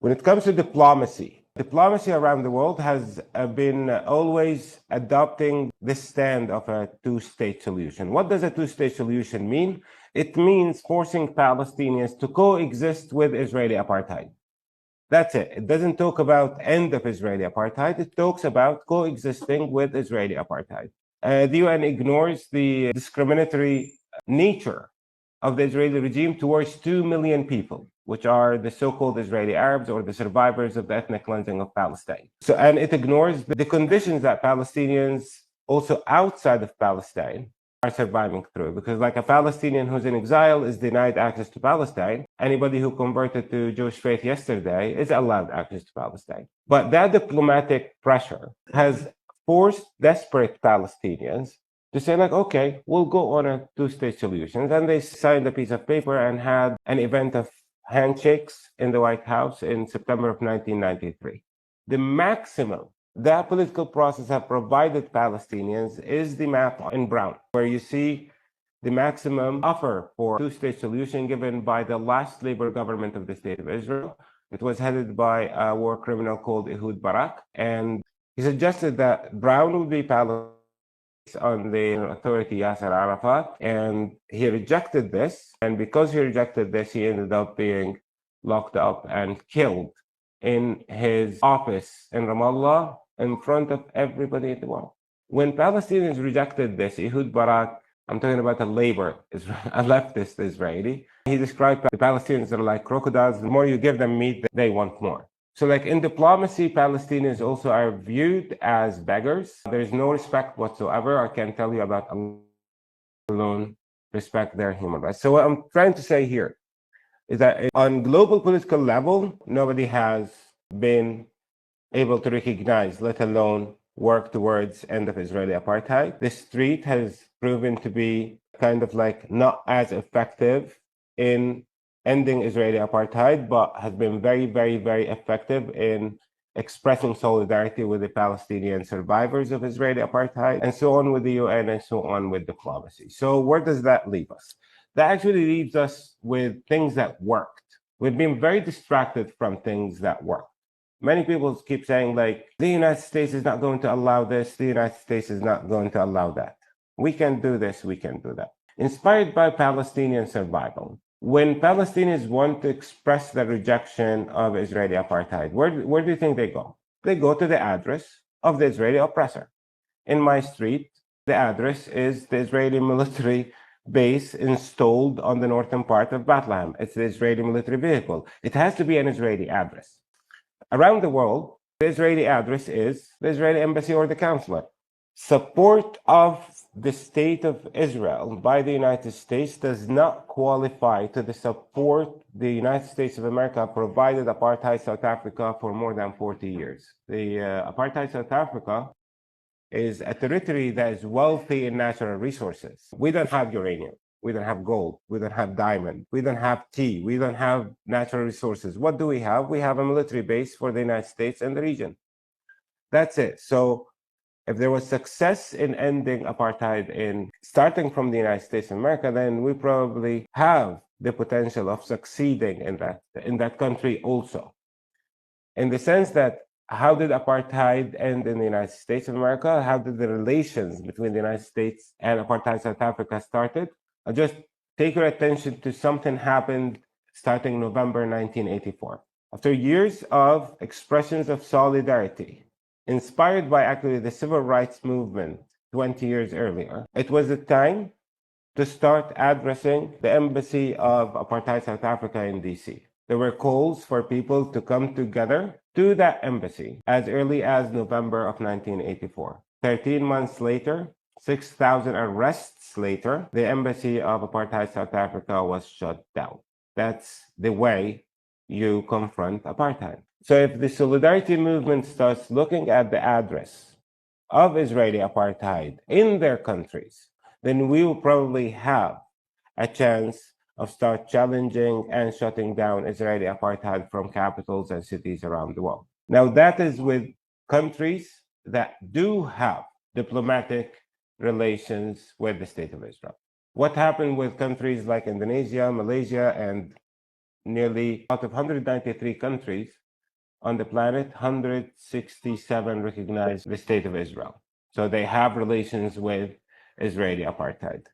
When it comes to diplomacy around the world has been always adopting this stand of a two-state solution. What does a two-state solution mean? It means forcing Palestinians to coexist with Israeli apartheid. That's it. It doesn't talk about end of Israeli apartheid. It talks about coexisting with Israeli apartheid. The UN ignores the discriminatory nature of the Israeli regime towards 2 million people, which are the so-called Israeli Arabs or the survivors of the ethnic cleansing of Palestine. And it ignores the conditions that Palestinians also outside of Palestine are surviving through, because like a Palestinian who's in exile is denied access to Palestine. Anybody who converted to Jewish faith yesterday is allowed access to Palestine. But that diplomatic pressure has forced desperate Palestinians to say, like, okay, we'll go on a two-state solution. And they signed a piece of paper and had an event of handshakes in the White House in September of 1993. The maximum that political process have provided Palestinians is the map in brown, where you see the maximum offer for two-state solution given by the last labor government of the State of Israel. It was headed by a war criminal called Ehud Barak, and he suggested that brown would be Palestine on the authority Yasser Arafat, and he rejected this. And because he rejected this, he ended up being locked up and killed in his office in Ramallah in front of everybody in the world. When Palestinians rejected this, Ehud Barak, I'm talking about a leftist Israeli, he described the Palestinians are like crocodiles. The more you give them meat, they want more. So like in diplomacy, Palestinians also are viewed as beggars. There's no respect whatsoever. I can tell you about alone respect their human rights. So what I'm trying to say here is that on global political level, nobody has been able to recognize, let alone work towards end of Israeli apartheid. The street has proven to be kind of like not as effective in ending Israeli apartheid, but has been very, very, very effective in expressing solidarity with the Palestinian survivors of Israeli apartheid, and so on with the UN, and so on with diplomacy. So where does that leave us? That actually leaves us with things that worked. We've been very distracted from things that worked. Many people keep saying, like, the United States is not going to allow this, the United States is not going to allow that. We can do this, we can do that. Inspired by Palestinian survival, when Palestinians want to express their rejection of Israeli apartheid, where do you think they go? They go to the address of the Israeli oppressor. In my street, the address is the Israeli military base installed on the northern part of Bethlehem. It's the Israeli military vehicle. It has to be an Israeli address. Around the world, the Israeli address is the Israeli embassy or the consulate. Support of the state of Israel by the United States does not qualify to the support the United States of America provided apartheid South Africa for more than 40 years. The apartheid South Africa is a territory that is wealthy in natural resources. We don't have uranium. We don't have gold. We don't have diamond. We don't have tea. We don't have natural resources. What do we have? We have a military base for the United States and the region. That's it. So if there was success in ending apartheid in starting from the United States of America, then we probably have the potential of succeeding in that country also. In the sense that how did apartheid end in the United States of America? How did the relations between the United States and apartheid South Africa started? I'll just take your attention to something happened starting November 1984. After years of expressions of solidarity, inspired by actually the civil rights movement 20 years earlier, it was the time to start addressing the embassy of apartheid South Africa in DC. There were calls for people to come together to that embassy as early as November of 1984. 13 months later, 6,000 arrests later, the embassy of apartheid South Africa was shut down. That's the way you confront apartheid. So if the solidarity movement starts looking at the address of Israeli apartheid in their countries, then we will probably have a chance of start challenging and shutting down Israeli apartheid from capitals and cities around the world. Now that is with countries that do have diplomatic relations with the State of Israel. What happened with countries like Indonesia, Malaysia, and nearly out of 193 countries, on the planet, 167 recognize the state of Israel. So they have relations with Israeli apartheid.